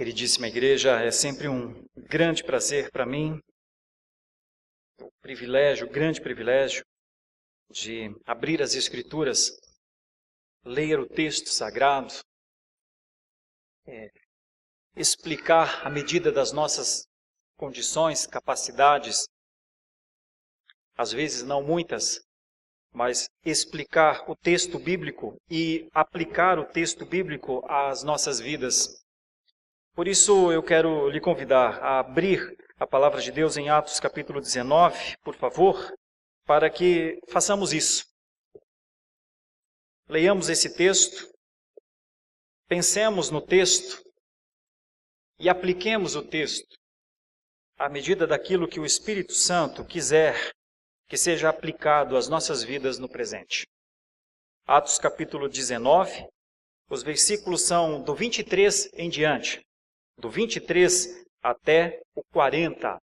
Queridíssima igreja, é sempre um grande prazer para mim, grande privilégio de abrir as Escrituras, ler o texto sagrado, explicar à medida das nossas condições, capacidades, às vezes não muitas, mas explicar o texto bíblico e aplicar o texto bíblico às nossas vidas. Por isso eu quero lhe convidar a abrir a palavra de Deus em Atos capítulo 19, por favor, para que façamos isso. Leiamos esse texto, pensemos no texto e apliquemos o texto à medida daquilo que o Espírito Santo quiser que seja aplicado às nossas vidas no presente. Atos capítulo 19, os versículos são do 23 em diante, do 23 até o 40.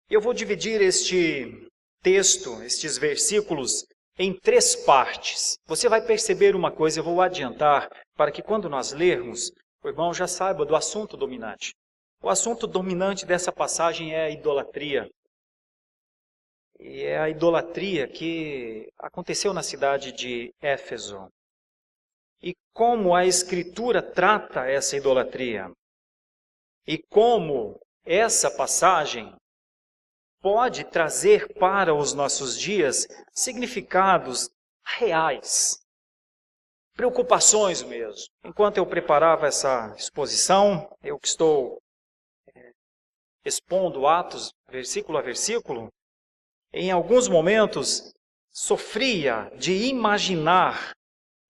Eu vou dividir este texto, estes versículos, em 3 partes. Você vai perceber uma coisa, eu vou adiantar, para que quando nós lermos, o irmão já saiba do assunto dominante. O assunto dominante dessa passagem é a idolatria. E é a idolatria que aconteceu na cidade de Éfeso. E como a Escritura trata essa idolatria. E como essa passagem pode trazer para os nossos dias significados reais, preocupações mesmo. Enquanto eu preparava essa exposição, eu que estou expondo Atos, versículo a versículo, em alguns momentos sofria de imaginar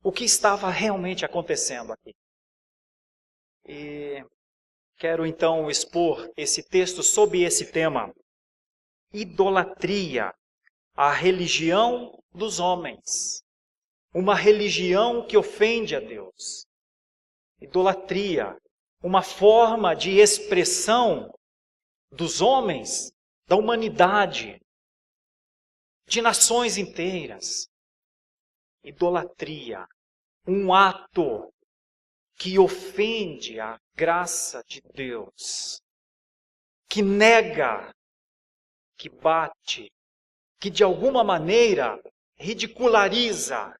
o que estava realmente acontecendo aqui. E quero então expor esse texto sob esse tema. Idolatria, a religião dos homens. Uma religião que ofende a Deus. Idolatria, uma forma de expressão dos homens, da humanidade, de nações inteiras. Idolatria, um ato que ofende a graça de Deus, que nega, que bate, que de alguma maneira ridiculariza.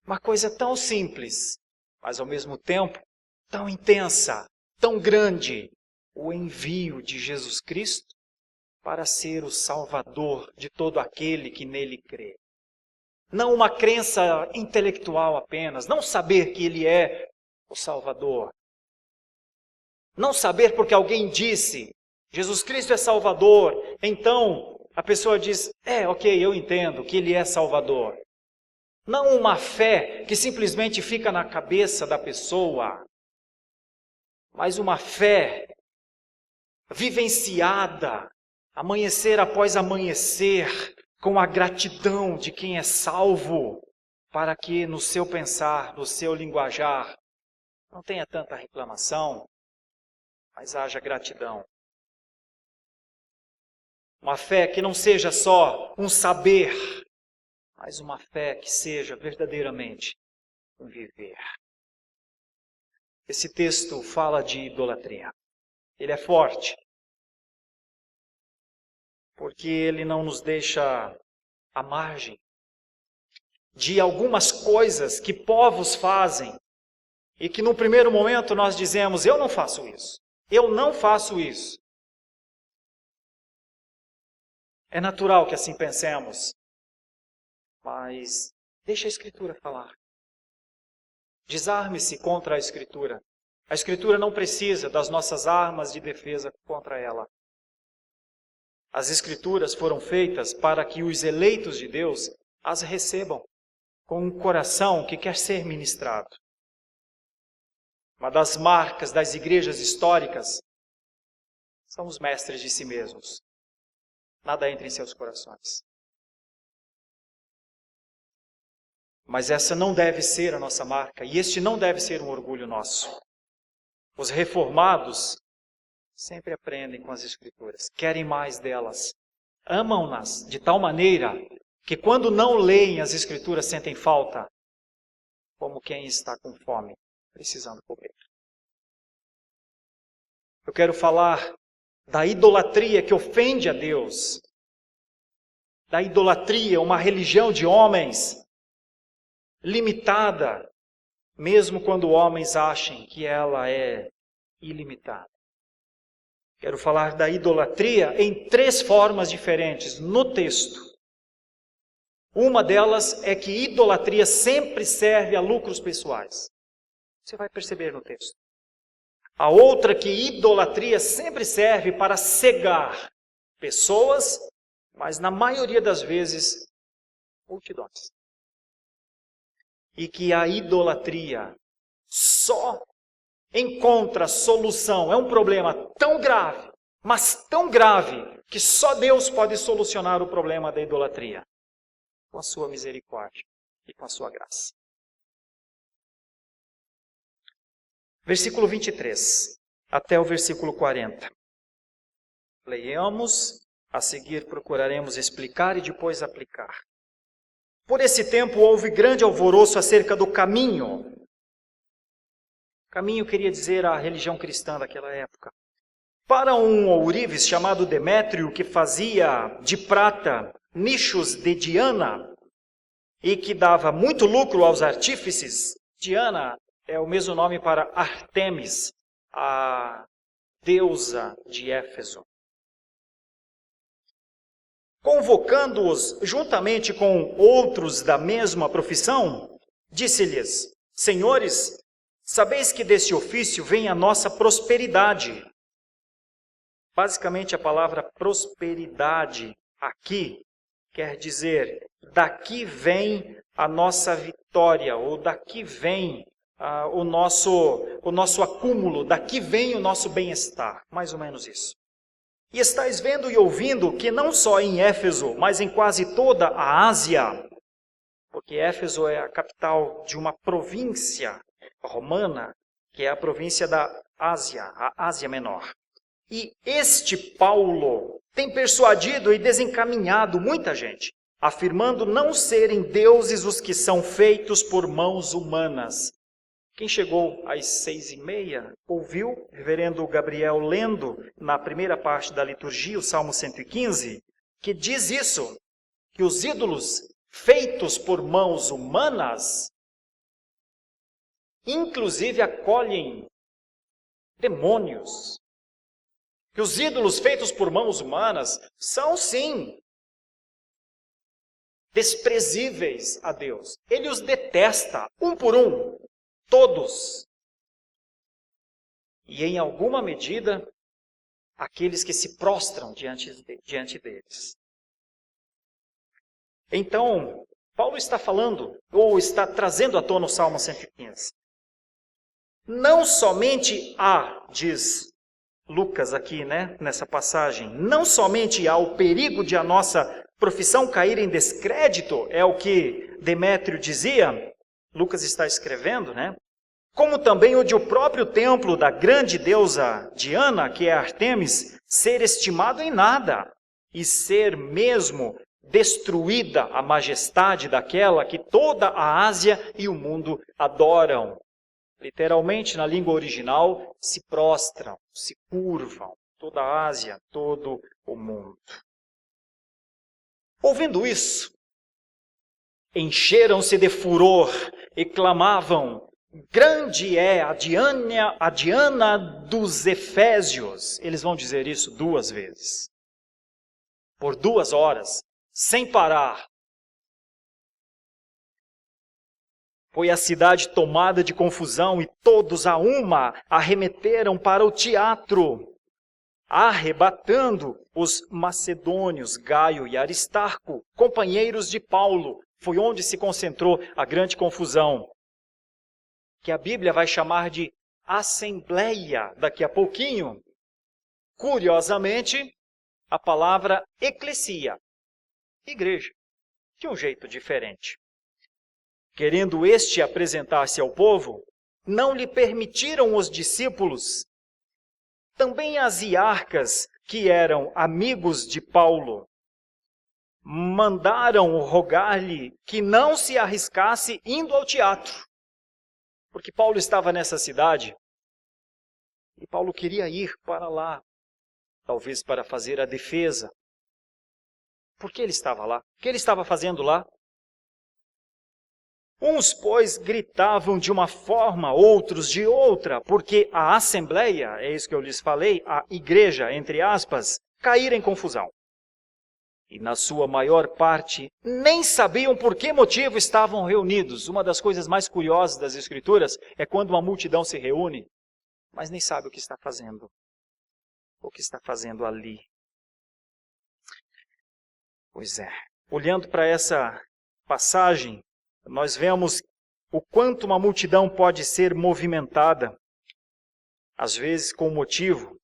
Uma coisa tão simples, mas ao mesmo tempo tão intensa, tão grande, o envio de Jesus Cristo para ser o Salvador de todo aquele que nele crê. Não uma crença intelectual apenas, não saber que Ele é o Salvador. Não saber porque alguém disse, Jesus Cristo é Salvador, então a pessoa diz, ok, eu entendo que Ele é Salvador. Não uma fé que simplesmente fica na cabeça da pessoa, mas uma fé vivenciada, amanhecer após amanhecer, com a gratidão de quem é salvo, para que no seu pensar, no seu linguajar, não tenha tanta reclamação, mas haja gratidão. Uma fé que não seja só um saber, mas uma fé que seja verdadeiramente um viver. Esse texto fala de idolatria. Ele é forte, porque ele não nos deixa à margem de algumas coisas que povos fazem e que no primeiro momento nós dizemos, eu não faço isso, eu não faço isso. É natural que assim pensemos, mas deixa a Escritura falar. Desarme-se contra a Escritura. A Escritura não precisa das nossas armas de defesa contra ela. As Escrituras foram feitas para que os eleitos de Deus as recebam com um coração que quer ser ministrado. Uma das marcas das igrejas históricas são os mestres de si mesmos. Nada entra em seus corações. Mas essa não deve ser a nossa marca, e este não deve ser um orgulho nosso. Os reformados sempre aprendem com as Escrituras, querem mais delas, amam-nas de tal maneira que quando não leem as Escrituras sentem falta, como quem está com fome, precisando comer. Eu quero falar da idolatria que ofende a Deus. Da idolatria, uma religião de homens limitada, mesmo quando homens achem que ela é ilimitada. Quero falar da idolatria em 3 formas diferentes no texto. Uma delas é que idolatria sempre serve a lucros pessoais. Você vai perceber no texto. A outra que idolatria sempre serve para cegar pessoas, mas na maioria das vezes, multidões. E que a idolatria só encontra solução. É um problema tão grave, mas tão grave, que só Deus pode solucionar o problema da idolatria. Com a sua misericórdia e com a sua graça. Versículo 23, até o versículo 40. Leiamos, a seguir procuraremos explicar e depois aplicar. Por esse tempo houve grande alvoroço acerca do caminho. Caminho queria dizer a religião cristã daquela época. Para um ourives chamado Demétrio, que fazia de prata nichos de Diana e que dava muito lucro aos artífices. Diana é o mesmo nome para Ártemis, a deusa de Éfeso. Convocando-os juntamente com outros da mesma profissão, disse-lhes: Senhores, sabeis que desse ofício vem a nossa prosperidade. Basicamente, a palavra prosperidade aqui quer dizer, daqui vem a nossa vitória, ou daqui vem o nosso acúmulo, daqui vem o nosso bem-estar, mais ou menos isso. E estáis vendo e ouvindo que não só em Éfeso, mas em quase toda a Ásia, porque Éfeso é a capital de uma província romana, que é a província da Ásia, a Ásia Menor. E este Paulo tem persuadido e desencaminhado muita gente, afirmando não serem deuses os que são feitos por mãos humanas. Quem chegou às 6h30 ouviu o reverendo Gabriel lendo na primeira parte da liturgia, o Salmo 115, que diz isso, que os ídolos feitos por mãos humanas, inclusive acolhem demônios. Que os ídolos feitos por mãos humanas são, sim, desprezíveis a Deus. Ele os detesta, um por um. Todos. E em alguma medida, aqueles que se prostram diante deles. Então, Paulo está falando, ou está trazendo à tona o Salmo 115. Não somente há, diz Lucas aqui, nessa passagem, não somente há o perigo de a nossa profissão cair em descrédito, é o que Demétrio dizia, Lucas está escrevendo, como também o de o próprio templo da grande deusa Diana, que é Ártemis, ser estimado em nada e ser mesmo destruída a majestade daquela que toda a Ásia e o mundo adoram. Literalmente, na língua original, se prostram, se curvam, toda a Ásia, todo o mundo. Ouvindo isso, encheram-se de furor e clamavam: grande é a Diana dos Efésios. Eles vão dizer isso 2 vezes. Por 2 horas, sem parar. Foi a cidade tomada de confusão e todos a uma arremeteram para o teatro, arrebatando os macedônios, Gaio e Aristarco, companheiros de Paulo. Foi onde se concentrou a grande confusão, que a Bíblia vai chamar de assembleia daqui a pouquinho. Curiosamente, a palavra eclesia, igreja, de um jeito diferente. Querendo este apresentar-se ao povo, não lhe permitiram os discípulos. Também as iarcas, que eram amigos de Paulo, mandaram rogar-lhe que não se arriscasse indo ao teatro. Porque Paulo estava nessa cidade E Paulo queria ir para lá, talvez para fazer a defesa. Por que ele estava lá? O que ele estava fazendo lá? Uns, pois, gritavam de uma forma, outros de outra, porque a assembleia, é isso que eu lhes falei, a igreja, entre aspas, caíra em confusão. E na sua maior parte, nem sabiam por que motivo estavam reunidos. Uma das coisas mais curiosas das Escrituras é quando uma multidão se reúne, mas nem sabe o que está fazendo. O que está fazendo ali. Pois é, olhando para essa passagem, nós vemos o quanto uma multidão pode ser movimentada, às vezes com motivo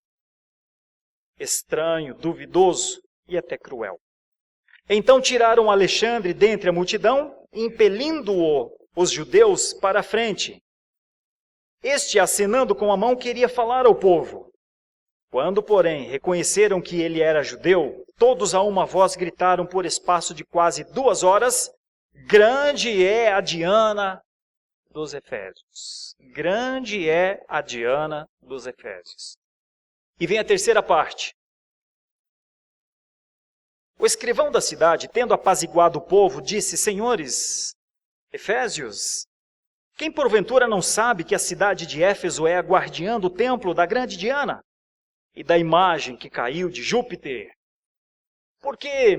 estranho, duvidoso e até cruel. Então tiraram Alexandre dentre a multidão, impelindo-o os judeus para a frente. Este, acenando com a mão, queria falar ao povo. Quando, porém, reconheceram que ele era judeu, todos a uma voz gritaram por espaço de quase 2 horas, grande é a Diana dos Efésios. Grande é a Diana dos Efésios. E vem a terceira parte. O escrivão da cidade, tendo apaziguado o povo, disse, senhores Efésios, quem porventura não sabe que a cidade de Éfeso é a guardiã do templo da grande Diana e da imagem que caiu de Júpiter? Porque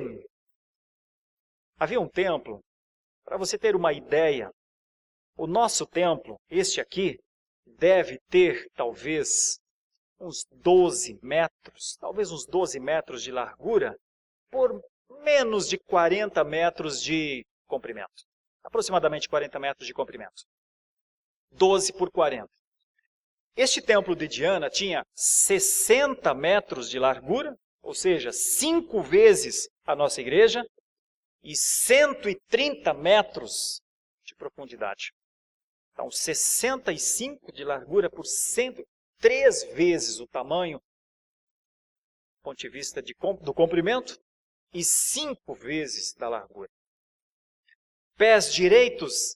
havia um templo, para você ter uma ideia, o nosso templo, este aqui, deve ter talvez uns 12 metros, talvez uns 12 metros de largura, por menos de 40 metros de comprimento. Aproximadamente 40 metros de comprimento. 12 por 40. Este templo de Diana tinha 60 metros de largura, ou seja, 5 vezes a nossa igreja, e 130 metros de profundidade. Então, 65 de largura por 103 vezes o tamanho, do ponto de vista do comprimento, e 5 vezes da largura. Pés direitos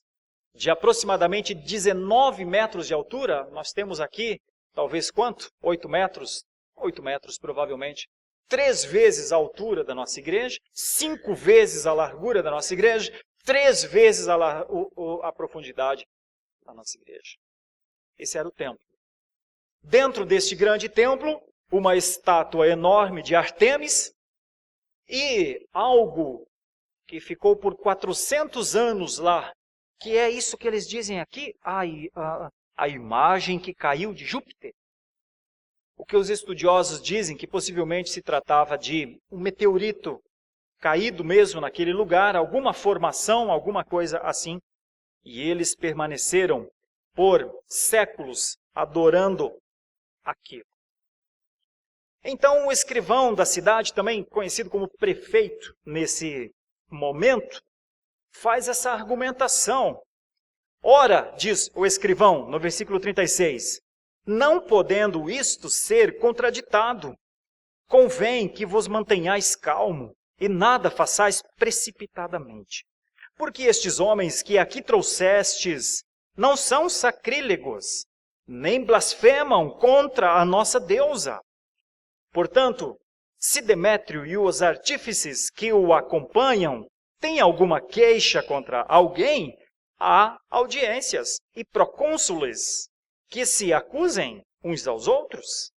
de aproximadamente 19 metros de altura, nós temos aqui, talvez quanto? 8 metros? 8 metros provavelmente. 3 vezes a altura da nossa igreja, 5 vezes a largura da nossa igreja, 3 vezes a profundidade da nossa igreja. Esse era o templo. Dentro deste grande templo, uma estátua enorme de Ártemis e algo que ficou por 400 anos lá, que é isso que eles dizem aqui, a imagem que caiu de Júpiter. O que os estudiosos dizem que possivelmente se tratava de um meteorito caído mesmo naquele lugar, alguma formação, alguma coisa assim. E eles permaneceram por séculos adorando aquilo. Então o escrivão da cidade, também conhecido como prefeito nesse momento, faz essa argumentação. Ora, diz o escrivão no versículo 36, não podendo isto ser contraditado, convém que vos mantenhais calmo e nada façais precipitadamente. Porque estes homens que aqui trouxestes não são sacrílegos, nem blasfemam contra a nossa deusa. Portanto, se Demétrio e os artífices que o acompanham têm alguma queixa contra alguém, há audiências e procônsules que se acusem uns aos outros.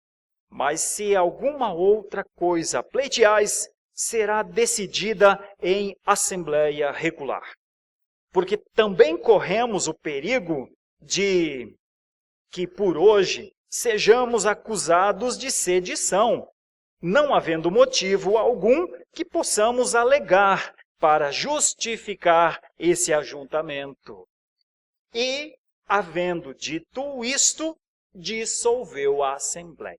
Mas se alguma outra coisa pleiteais, será decidida em assembleia regular. Porque também corremos o perigo de que por hoje sejamos acusados de sedição, não havendo motivo algum que possamos alegar para justificar esse ajuntamento. E, havendo dito isto, dissolveu a assembleia.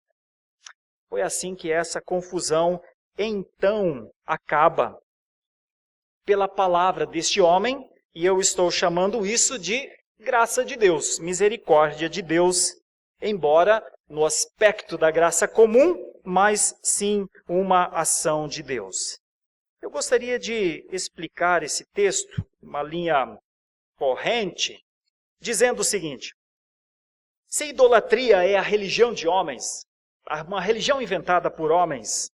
Foi assim que essa confusão então acaba pela palavra deste homem, e eu estou chamando isso de graça de Deus, misericórdia de Deus, embora no aspecto da graça comum, mas sim uma ação de Deus. Eu gostaria de explicar esse texto, uma linha corrente, dizendo o seguinte: Se idolatria é a religião de homens, uma religião inventada por homens,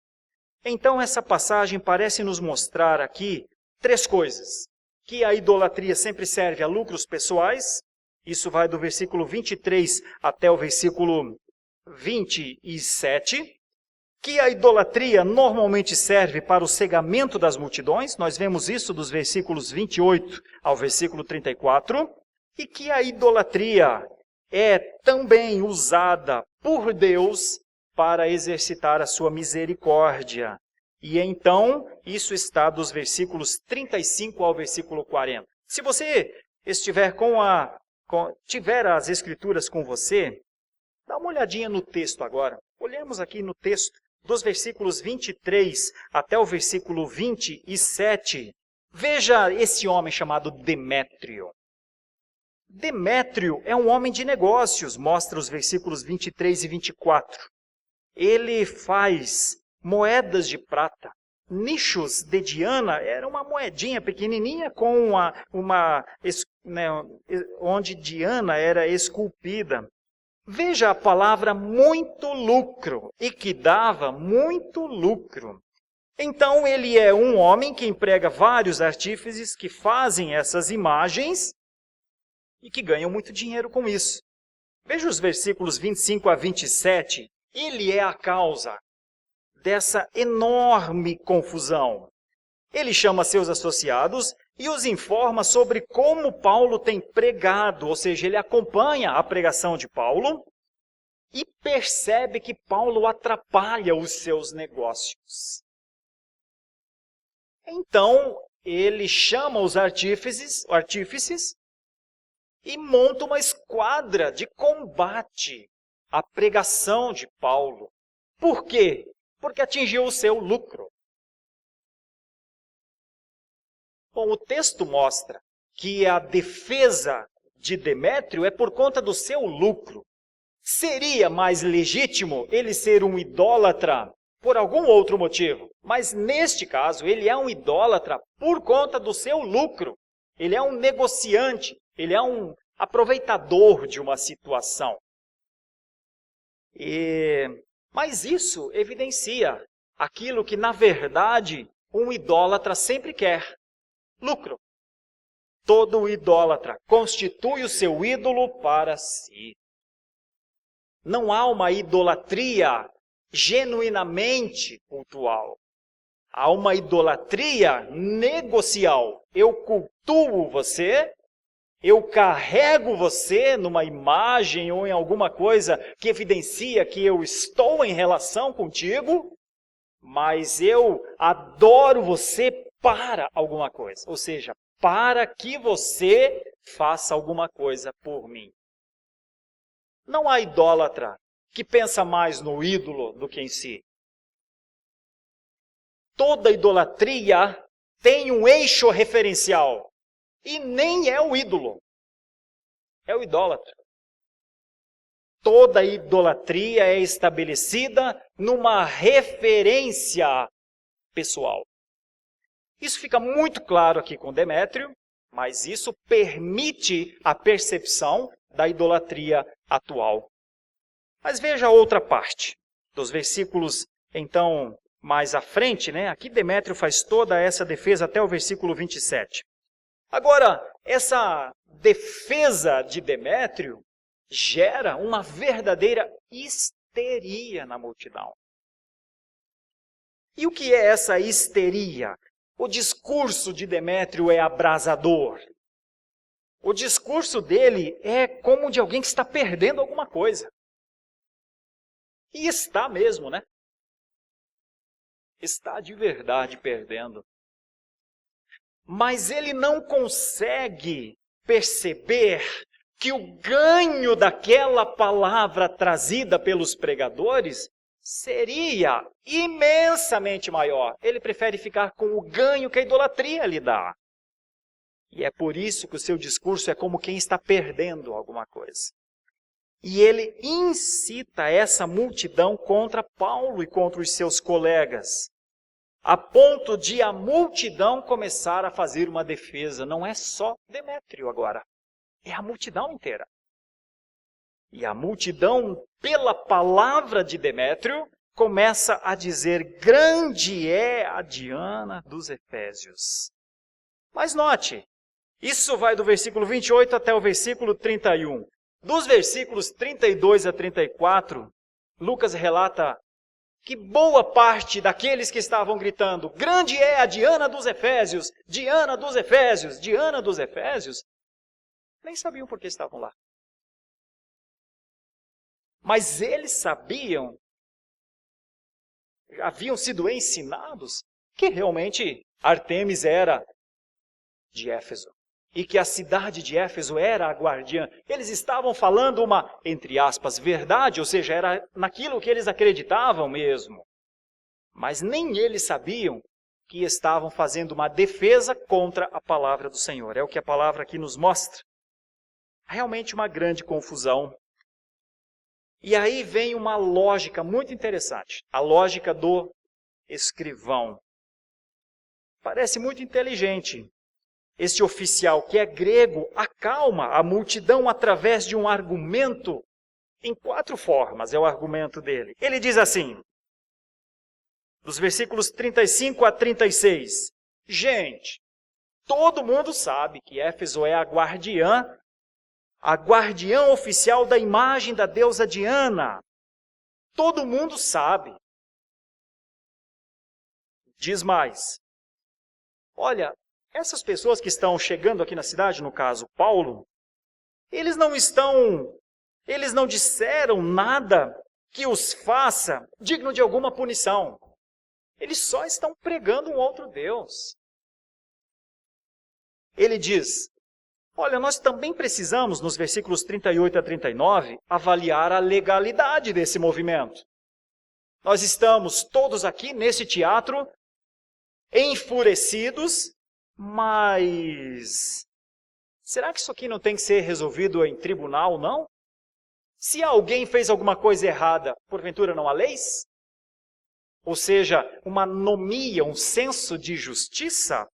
então essa passagem parece nos mostrar aqui 3 coisas. Que a idolatria sempre serve a lucros pessoais, isso vai do versículo 23 até o versículo 27. Que a idolatria normalmente serve para o cegamento das multidões, nós vemos isso dos versículos 28 ao versículo 34. E que a idolatria é também usada por Deus para exercitar a sua misericórdia. E então, isso está dos versículos 35 ao versículo 40. Se você estiver tiver as escrituras com você, dá uma olhadinha no texto agora. Olhemos aqui no texto, dos versículos 23 até o versículo 27. Veja esse homem chamado Demétrio. Demétrio é um homem de negócios, mostra os versículos 23 e 24. Ele faz moedas de prata. Nichos de Diana era uma moedinha pequenininha com onde Diana era esculpida. Veja a palavra muito lucro, e que dava muito lucro. Então ele é um homem que emprega vários artífices que fazem essas imagens e que ganham muito dinheiro com isso. Veja os versículos 25 a 27. Ele é a causa dessa enorme confusão. Ele chama seus associados e os informa sobre como Paulo tem pregado, ou seja, ele acompanha a pregação de Paulo e percebe que Paulo atrapalha os seus negócios. Então, ele chama os artífices e monta uma esquadra de combate à pregação de Paulo. Por quê? Porque atingiu o seu lucro. Bom, o texto mostra que a defesa de Demétrio é por conta do seu lucro. Seria mais legítimo ele ser um idólatra por algum outro motivo, mas neste caso ele é um idólatra por conta do seu lucro. Ele é um negociante, ele é um aproveitador de uma situação. Mas isso evidencia aquilo que, na verdade, um idólatra sempre quer: lucro. Todo idólatra constitui o seu ídolo para si. Não há uma idolatria genuinamente cultual. Há uma idolatria negocial. Eu cultuo você, eu carrego você numa imagem ou em alguma coisa que evidencia que eu estou em relação contigo, mas eu adoro você para alguma coisa. Ou seja, para que você faça alguma coisa por mim. Não há idólatra que pensa mais no ídolo do que em si. Toda idolatria tem um eixo referencial. E nem é o ídolo. É o idólatra. Toda idolatria é estabelecida numa referência pessoal. Isso fica muito claro aqui com Demétrio, mas isso permite a percepção da idolatria atual. Mas veja a outra parte, dos versículos, então, mais à frente, né? Aqui Demétrio faz toda essa defesa até o versículo 27. Agora, essa defesa de Demétrio gera uma verdadeira histeria na multidão. E o que é essa histeria? O discurso de Demétrio é abrasador. O discurso dele é como de alguém que está perdendo alguma coisa. E está mesmo, né? Está de verdade perdendo. Mas ele não consegue perceber que o ganho daquela palavra trazida pelos pregadores seria imensamente maior. Ele prefere ficar com o ganho que a idolatria lhe dá. E é por isso que o seu discurso é como quem está perdendo alguma coisa. E ele incita essa multidão contra Paulo e contra os seus colegas, a ponto de a multidão começar a fazer uma defesa. Não é só Demétrio agora, é a multidão inteira. E a multidão, pela palavra de Demétrio, começa a dizer: grande é a Diana dos Efésios. Mas note, isso vai do versículo 28 até o versículo 31. Dos versículos 32 a 34, Lucas relata que boa parte daqueles que estavam gritando: grande é a Diana dos Efésios, Diana dos Efésios, Diana dos Efésios, nem sabiam por que estavam lá. Mas eles sabiam, haviam sido ensinados, que realmente Artemis era de Éfeso. E que a cidade de Éfeso era a guardiã. Eles estavam falando uma, entre aspas, verdade, ou seja, era naquilo que eles acreditavam mesmo. Mas nem eles sabiam que estavam fazendo uma defesa contra a palavra do Senhor. É o que a palavra aqui nos mostra. Realmente uma grande confusão. E aí vem uma lógica muito interessante. A lógica do escrivão. Parece muito inteligente. Este oficial, que é grego, acalma a multidão através de um argumento em 4 formas, é o argumento dele. Ele diz assim, dos versículos 35 a 36, gente, todo mundo sabe que Éfeso é a guardiã oficial da imagem da deusa Diana. Todo mundo sabe. Diz mais, olha, essas pessoas que estão chegando aqui na cidade, no caso Paulo, eles não disseram nada que os faça digno de alguma punição. Eles só estão pregando um outro Deus. Ele diz, olha, nós também precisamos, nos versículos 38 a 39, avaliar a legalidade desse movimento. Nós estamos todos aqui nesse teatro, enfurecidos, mas será que isso aqui não tem que ser resolvido em tribunal, não? Se alguém fez alguma coisa errada, porventura não há leis? Ou seja, uma anomia, um senso de justiça?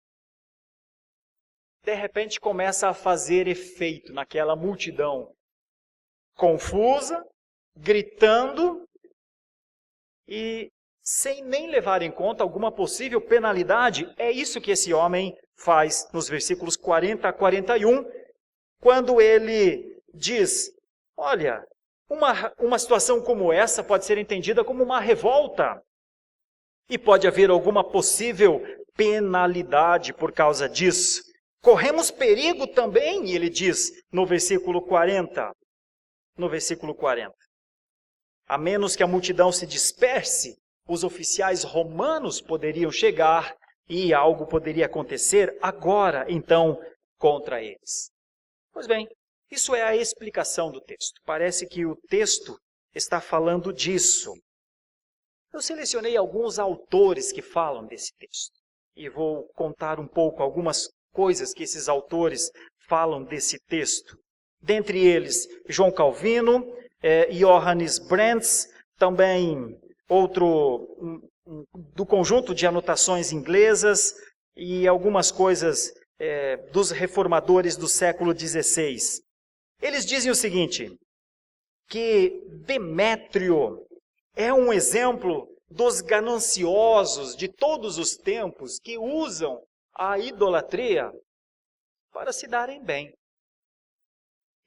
De repente começa a fazer efeito naquela multidão confusa, gritando e sem nem levar em conta alguma possível penalidade. É isso que esse homem faz nos versículos 40 a 41, quando ele diz, olha, uma situação como essa pode ser entendida como uma revolta e pode haver alguma possível penalidade por causa disso. Corremos perigo também, ele diz no versículo 40. A menos que a multidão se disperse, os oficiais romanos poderiam chegar e algo poderia acontecer agora, então, contra eles. Pois bem, isso é a explicação do texto. Parece que o texto está falando disso. Eu selecionei alguns autores que falam desse texto e vou contar um pouco algumas coisas que esses autores falam desse texto. Dentre eles, João Calvino, Johannes Brents, também outro do conjunto de anotações inglesas e algumas coisas dos reformadores do século XVI. Eles dizem o seguinte, que Demétrio é um exemplo dos gananciosos de todos os tempos que usam a idolatria para se darem bem.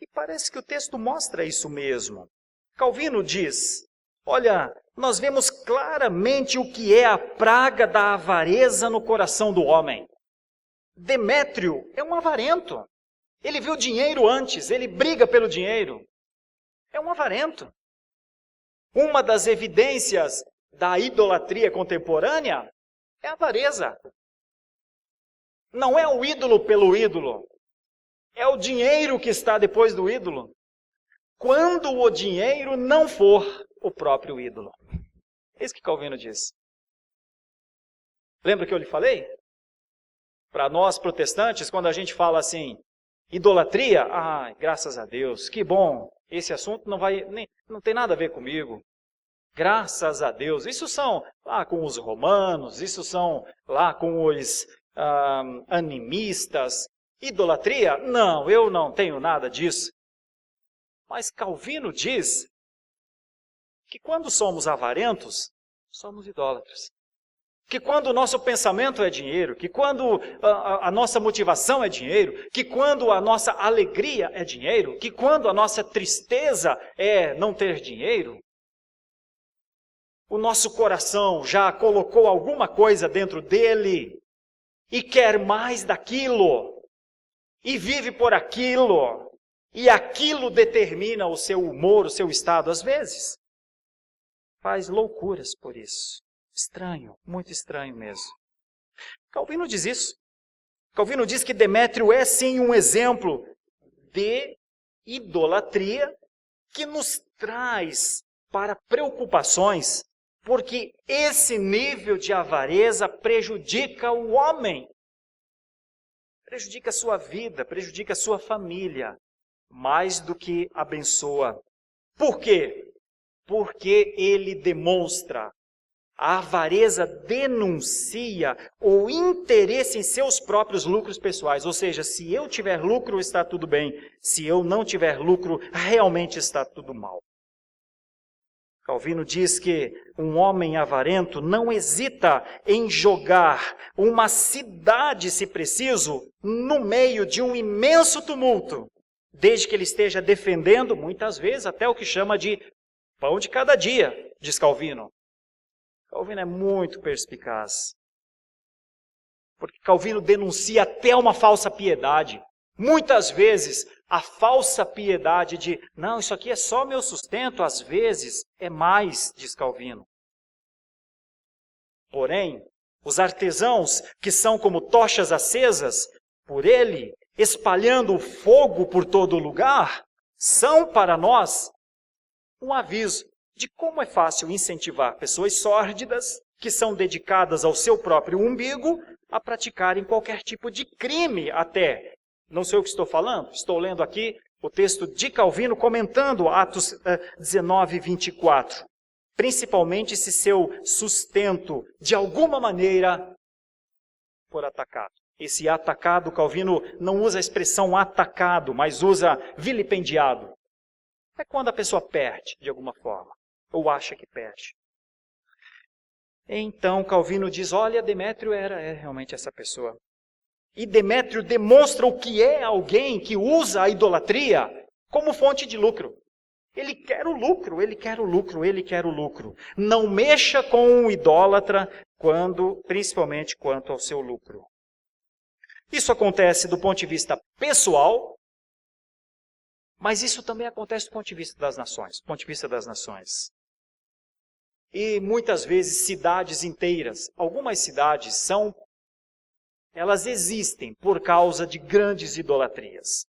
E parece que o texto mostra isso mesmo. Calvino diz, olha, nós vemos claramente o que é a praga da avareza no coração do homem. Demétrio é um avarento. Ele viu dinheiro antes, ele briga pelo dinheiro. É um avarento. Uma das evidências da idolatria contemporânea é a avareza. Não é o ídolo pelo ídolo. É o dinheiro que está depois do ídolo. Quando o dinheiro não for o próprio ídolo. É isso que Calvino diz. Lembra que eu lhe falei? Para nós protestantes, quando a gente fala assim, idolatria, graças a Deus, que bom, esse assunto não tem nada a ver comigo. Graças a Deus. Isso são lá com os romanos, isso são lá com os animistas. Idolatria? Não, eu não tenho nada disso. Mas Calvino diz que quando somos avarentos, somos idólatras. Que quando o nosso pensamento é dinheiro, que quando a nossa motivação é dinheiro, que quando a nossa alegria é dinheiro, que quando a nossa tristeza é não ter dinheiro, o nosso coração já colocou alguma coisa dentro dele e quer mais daquilo, e vive por aquilo, e aquilo determina o seu humor, o seu estado, às vezes. Faz loucuras por isso. Estranho, muito estranho mesmo. Calvino diz isso. Calvino diz que Demétrio é sim um exemplo de idolatria que nos traz para preocupações, porque esse nível de avareza prejudica o homem. Prejudica a sua vida, prejudica a sua família, mais do que abençoa. Por quê? Porque ele demonstra, a avareza denuncia o interesse em seus próprios lucros pessoais. Ou seja, se eu tiver lucro, está tudo bem. Se eu não tiver lucro, realmente está tudo mal. Calvino diz que um homem avarento não hesita em jogar uma cidade, se preciso, no meio de um imenso tumulto, desde que ele esteja defendendo, muitas vezes, até o que chama de pão de cada dia, diz Calvino. Calvino é muito perspicaz, porque Calvino denuncia até uma falsa piedade. Muitas vezes, a falsa piedade de, não, isso aqui é só meu sustento, às vezes é mais, diz Calvino. Porém, os artesãos, que são como tochas acesas por ele, espalhando o fogo por todo lugar, são para nós um aviso de como é fácil incentivar pessoas sórdidas, que são dedicadas ao seu próprio umbigo, a praticarem qualquer tipo de crime até. Não sei o que estou falando, estou lendo aqui o texto de Calvino comentando Atos 19, 24. Principalmente se seu sustento, de alguma maneira, for atacado. Esse atacado, Calvino não usa a expressão atacado, mas usa vilipendiado. É quando a pessoa perde, de alguma forma, ou acha que perde. Então, Calvino diz, olha, Demétrio é realmente essa pessoa. E Demétrio demonstra o que é alguém que usa a idolatria como fonte de lucro. Ele quer o lucro, ele quer o lucro, ele quer o lucro. Não mexa com o idólatra, principalmente quanto ao seu lucro. Isso acontece do ponto de vista pessoal, mas isso também acontece do ponto de vista das nações. E muitas vezes cidades inteiras, algumas cidades elas existem por causa de grandes idolatrias.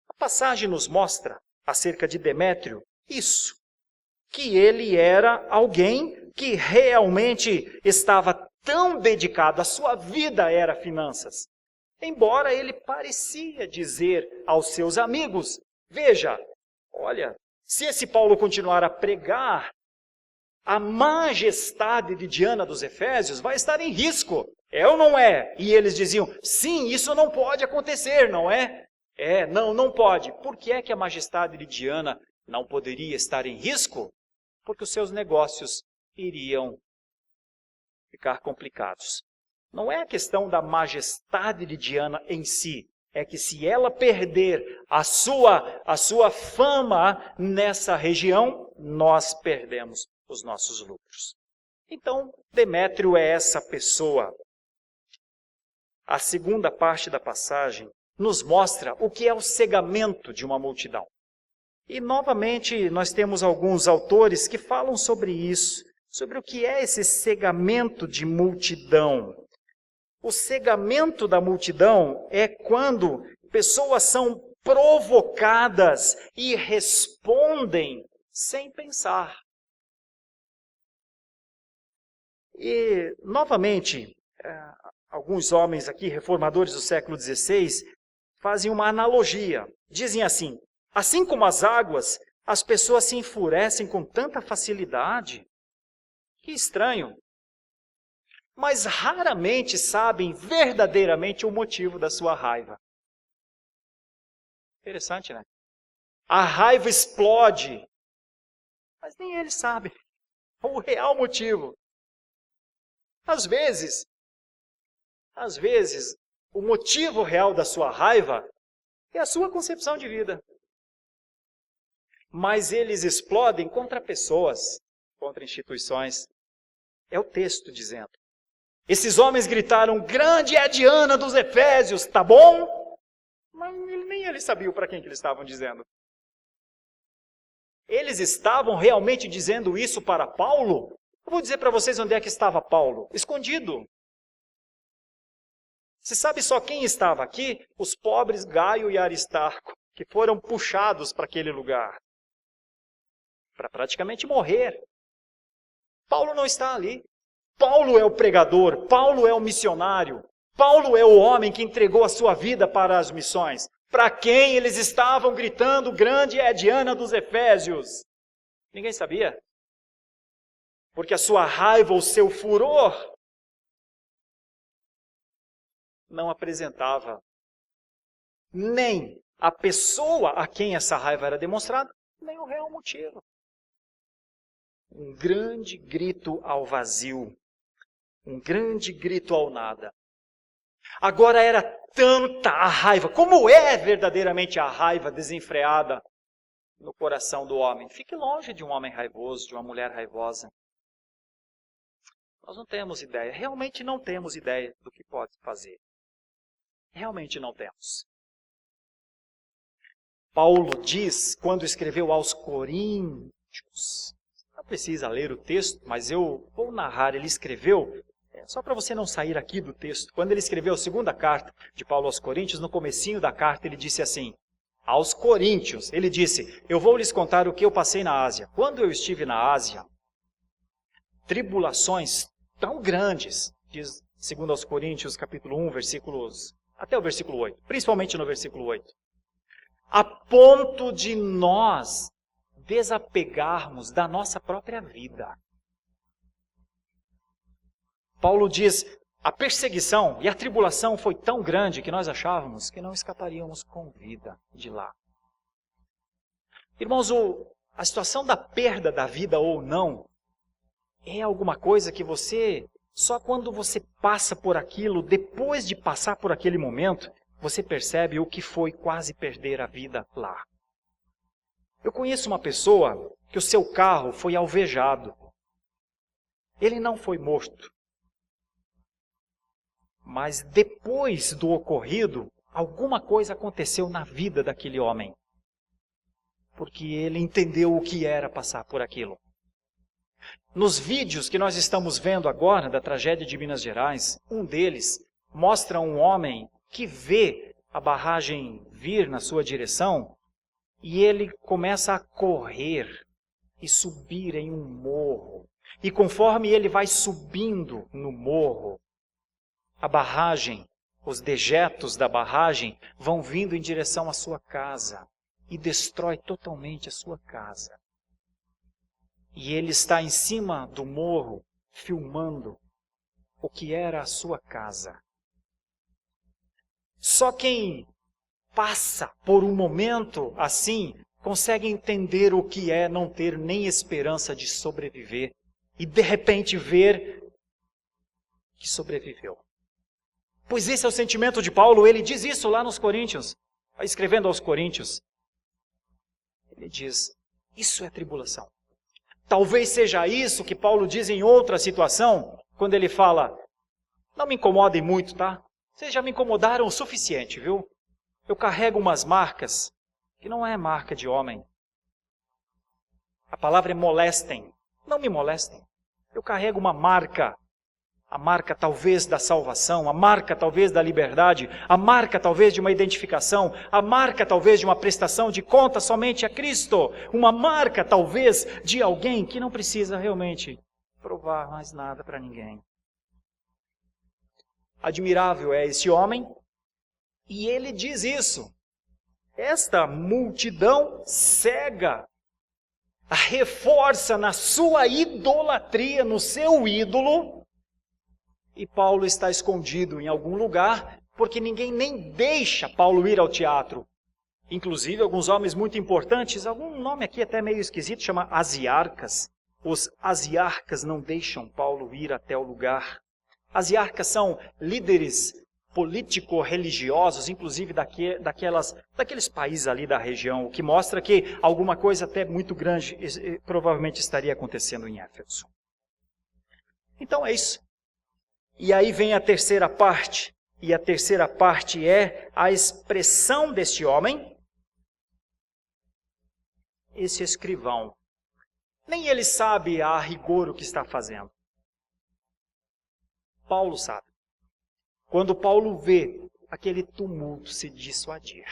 A passagem nos mostra, acerca de Demétrio, isso, que ele era alguém que realmente estava tão dedicado, a sua vida era finanças. Embora ele parecia dizer aos seus amigos, veja, olha, se esse Paulo continuar a pregar, a majestade de Diana dos Efésios vai estar em risco. É ou não é? E eles diziam, sim, isso não pode acontecer, não é? Não pode. Por que é que a majestade de Diana não poderia estar em risco? Porque os seus negócios iriam ficar complicados. Não é a questão da majestade de Diana em si, é que se ela perder a sua fama nessa região, nós perdemos os nossos lucros. Então, Demétrio é essa pessoa. A segunda parte da passagem nos mostra o que é o cegamento de uma multidão. E, novamente, nós temos alguns autores que falam sobre isso, sobre o que é esse cegamento de multidão. O cegamento da multidão é quando pessoas são provocadas e respondem sem pensar. E, novamente, alguns homens aqui, reformadores do século XVI, fazem uma analogia. Dizem assim como as águas, as pessoas se enfurecem com tanta facilidade. Que estranho. Mas raramente sabem verdadeiramente o motivo da sua raiva. Interessante, né? A raiva explode. Mas nem ele sabe o real motivo. Às vezes, o motivo real da sua raiva é a sua concepção de vida. Mas eles explodem contra pessoas, contra instituições. É o texto dizendo. Esses homens gritaram, grande é a Diana dos Efésios, tá bom? Mas nem eles sabiam para quem que eles estavam dizendo. Eles estavam realmente dizendo isso para Paulo? Eu vou dizer para vocês onde é que estava Paulo. Escondido. Você sabe só quem estava aqui? Os pobres Gaio e Aristarco, que foram puxados para aquele lugar. Para praticamente morrer. Paulo não está ali. Paulo é o pregador, Paulo é o missionário, Paulo é o homem que entregou a sua vida para as missões. Para quem eles estavam gritando, grande é a Diana dos Efésios? Ninguém sabia. Porque a sua raiva, o seu furor, não apresentava nem a pessoa a quem essa raiva era demonstrada, nem o real motivo. Um grande grito ao vazio. Um grande grito ao nada. Agora era tanta a raiva. Como é verdadeiramente a raiva desenfreada no coração do homem? Fique longe de um homem raivoso, de uma mulher raivosa. Nós não temos ideia. Realmente não temos ideia do que pode fazer. Realmente não temos. Paulo diz, quando escreveu aos Coríntios, não precisa ler o texto, mas eu vou narrar, ele escreveu, só para você não sair aqui do texto, quando ele escreveu a segunda carta de Paulo aos Coríntios, no comecinho da carta ele disse assim, aos Coríntios, ele disse, eu vou lhes contar o que eu passei na Ásia. Quando eu estive na Ásia, tribulações tão grandes, diz segundo aos Coríntios, capítulo 1, versículos, até o versículo 8, principalmente no versículo 8, a ponto de nós desapegarmos da nossa própria vida. Paulo diz, a perseguição e a tribulação foi tão grande que nós achávamos que não escaparíamos com vida de lá. Irmãos, a situação da perda da vida ou não é alguma coisa que você, só quando você passa por aquilo, depois de passar por aquele momento, você percebe o que foi quase perder a vida lá. Eu conheço uma pessoa que o seu carro foi alvejado. Ele não foi morto. Mas depois do ocorrido, alguma coisa aconteceu na vida daquele homem. Porque ele entendeu o que era passar por aquilo. Nos vídeos que nós estamos vendo agora da tragédia de Minas Gerais, um deles mostra um homem que vê a barragem vir na sua direção e ele começa a correr e subir em um morro. E conforme ele vai subindo no morro, a barragem, os dejetos da barragem vão vindo em direção à sua casa e destrói totalmente a sua casa. E ele está em cima do morro, filmando o que era a sua casa. Só quem passa por um momento assim consegue entender o que é não ter nem esperança de sobreviver e de repente ver que sobreviveu. Pois esse é o sentimento de Paulo, ele diz isso lá nos Coríntios, escrevendo aos Coríntios. Ele diz, isso é tribulação. Talvez seja isso que Paulo diz em outra situação, quando ele fala, não me incomodem muito, tá? Vocês já me incomodaram o suficiente, viu? Eu carrego umas marcas, que não é marca de homem. A palavra é molestem, não me molestem. Eu carrego uma marca. A marca talvez da salvação, a marca talvez da liberdade, a marca talvez de uma identificação, a marca talvez de uma prestação de conta somente a Cristo, uma marca talvez de alguém que não precisa realmente provar mais nada para ninguém. Admirável é esse homem, e ele diz isso. Esta multidão cega, reforça na sua idolatria, no seu ídolo. E Paulo está escondido em algum lugar, porque ninguém nem deixa Paulo ir ao teatro inclusive alguns homens muito importantes, algum nome aqui até meio esquisito, chama asiarcas. Os asiarcas não deixam Paulo ir até o lugar. Asiarcas são líderes político-religiosos, inclusive daqueles países ali da região, o que mostra que alguma coisa até muito grande provavelmente estaria acontecendo em Éfeso. Então é isso. E aí vem a terceira parte, e a terceira parte é a expressão deste homem, esse escrivão. Nem ele sabe a rigor o que está fazendo. Paulo sabe. Quando Paulo vê aquele tumulto se dissuadir,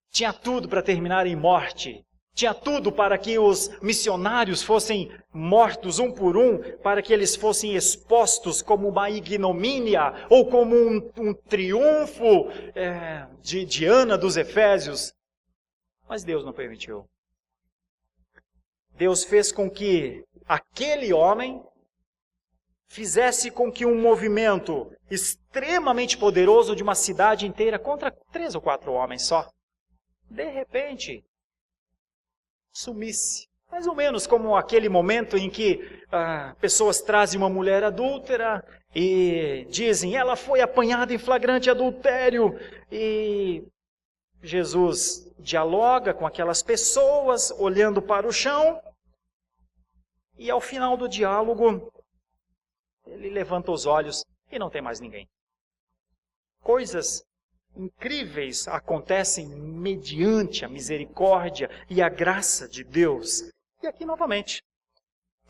tinha tudo para terminar em morte, tinha tudo para que os missionários fossem mortos um por um, para que eles fossem expostos como uma ignomínia ou como um triunfo de Diana dos Efésios. Mas Deus não permitiu. Deus fez com que aquele homem fizesse com que um movimento extremamente poderoso de uma cidade inteira contra 3 ou 4 homens só, de repente, sumisse. Mais ou menos como aquele momento em que pessoas trazem uma mulher adúltera e dizem, ela foi apanhada em flagrante adultério, e Jesus dialoga com aquelas pessoas, olhando para o chão, e ao final do diálogo, ele levanta os olhos e não tem mais ninguém. Coisas incríveis acontecem mediante a misericórdia e a graça de Deus. E aqui novamente.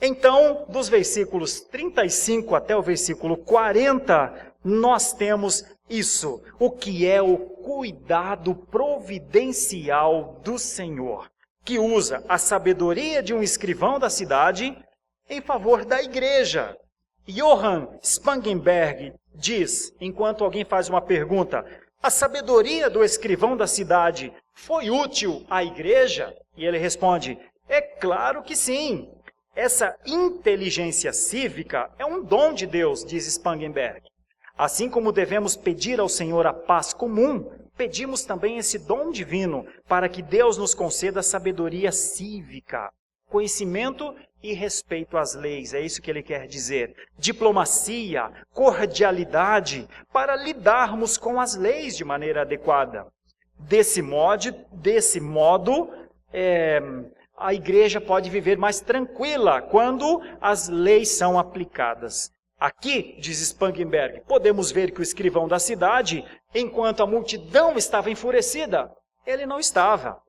Então, dos versículos 35 até o versículo 40, nós temos isso. O que é o cuidado providencial do Senhor, que usa a sabedoria de um escrivão da cidade em favor da igreja. Johann Spangenberg diz, enquanto alguém faz uma pergunta, a sabedoria do escrivão da cidade foi útil à igreja? E ele responde, é claro que sim. Essa inteligência cívica é um dom de Deus, diz Spangenberg. Assim como devemos pedir ao Senhor a paz comum, pedimos também esse dom divino para que Deus nos conceda sabedoria cívica, conhecimento e respeito às leis, é isso que ele quer dizer. Diplomacia, cordialidade, para lidarmos com as leis de maneira adequada. Desse modo, a igreja pode viver mais tranquila quando as leis são aplicadas. Aqui, diz Spangenberg, podemos ver que o escrivão da cidade, enquanto a multidão estava enfurecida, ele não estava.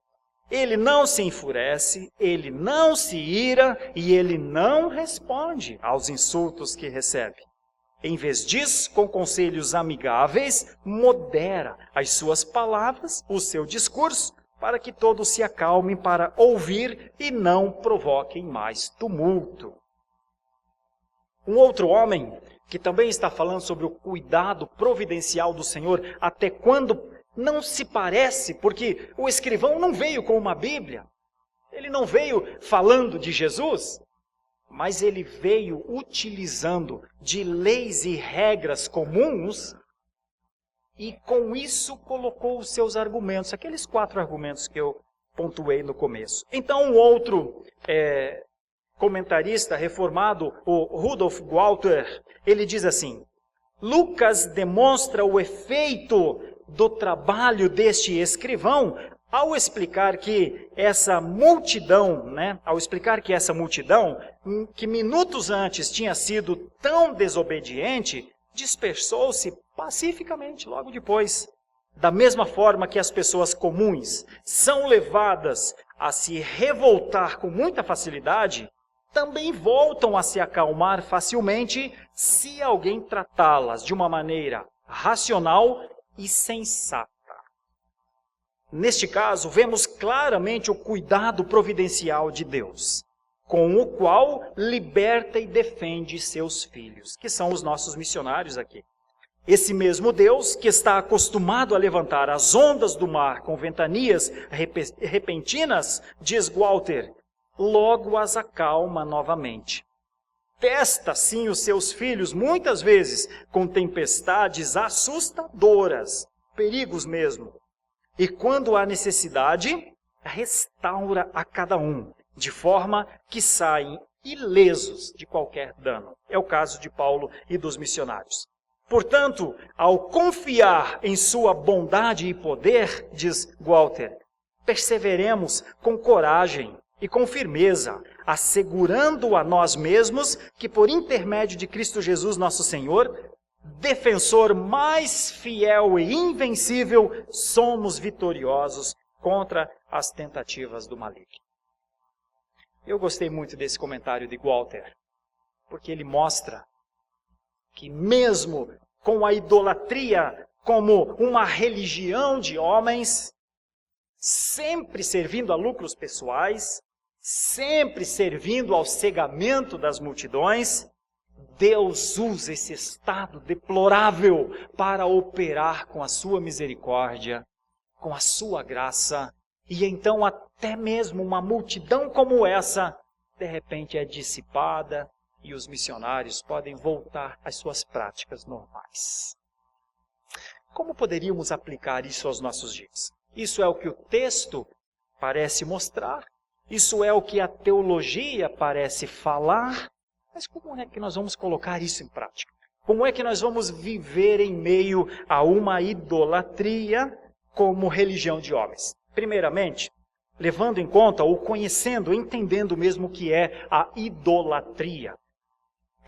Ele não se enfurece, ele não se ira e ele não responde aos insultos que recebe. Em vez disso, com conselhos amigáveis, modera as suas palavras, o seu discurso, para que todos se acalmem para ouvir e não provoquem mais tumulto. Um outro homem, que também está falando sobre o cuidado providencial do Senhor, até quando não se parece, porque o escrivão não veio com uma Bíblia, ele não veio falando de Jesus, mas ele veio utilizando de leis e regras comuns e com isso colocou os seus argumentos, aqueles 4 argumentos que eu pontuei no começo. Então um outro comentarista reformado, o Rudolf Walter, ele diz assim, Lucas demonstra o efeito do trabalho deste escrivão ao explicar que essa multidão, que minutos antes tinha sido tão desobediente, dispersou-se pacificamente logo depois. Da mesma forma que as pessoas comuns são levadas a se revoltar com muita facilidade, também voltam a se acalmar facilmente se alguém tratá-las de uma maneira racional e sensata. Neste caso, vemos claramente o cuidado providencial de Deus, com o qual liberta e defende seus filhos, que são os nossos missionários aqui. Esse mesmo Deus, que está acostumado a levantar as ondas do mar com ventanias repentinas, diz Walter, logo as acalma novamente. Testa, sim, os seus filhos, muitas vezes, com tempestades assustadoras, perigos mesmo. e quando há necessidade, restaura a cada um, de forma que saem ilesos de qualquer dano. É o caso de Paulo e dos missionários. Portanto, ao confiar em sua bondade e poder, diz Walter, perseveremos com coragem e com firmeza, assegurando a nós mesmos que por intermédio de Cristo Jesus nosso Senhor, defensor mais fiel e invencível, somos vitoriosos contra as tentativas do maligno. Eu gostei muito desse comentário de Walter, porque ele mostra que mesmo com a idolatria como uma religião de homens, sempre servindo a lucros pessoais, sempre servindo ao cegamento das multidões, Deus usa esse estado deplorável para operar com a sua misericórdia, com a sua graça, e então até mesmo uma multidão como essa, de repente é dissipada e os missionários podem voltar às suas práticas normais. Como poderíamos aplicar isso aos nossos dias? Isso é o que o texto parece mostrar, isso é o que a teologia parece falar, mas como é que nós vamos colocar isso em prática? Como é que nós vamos viver em meio a uma idolatria como religião de homens? Primeiramente, levando em conta ou conhecendo, entendendo mesmo o que é a idolatria.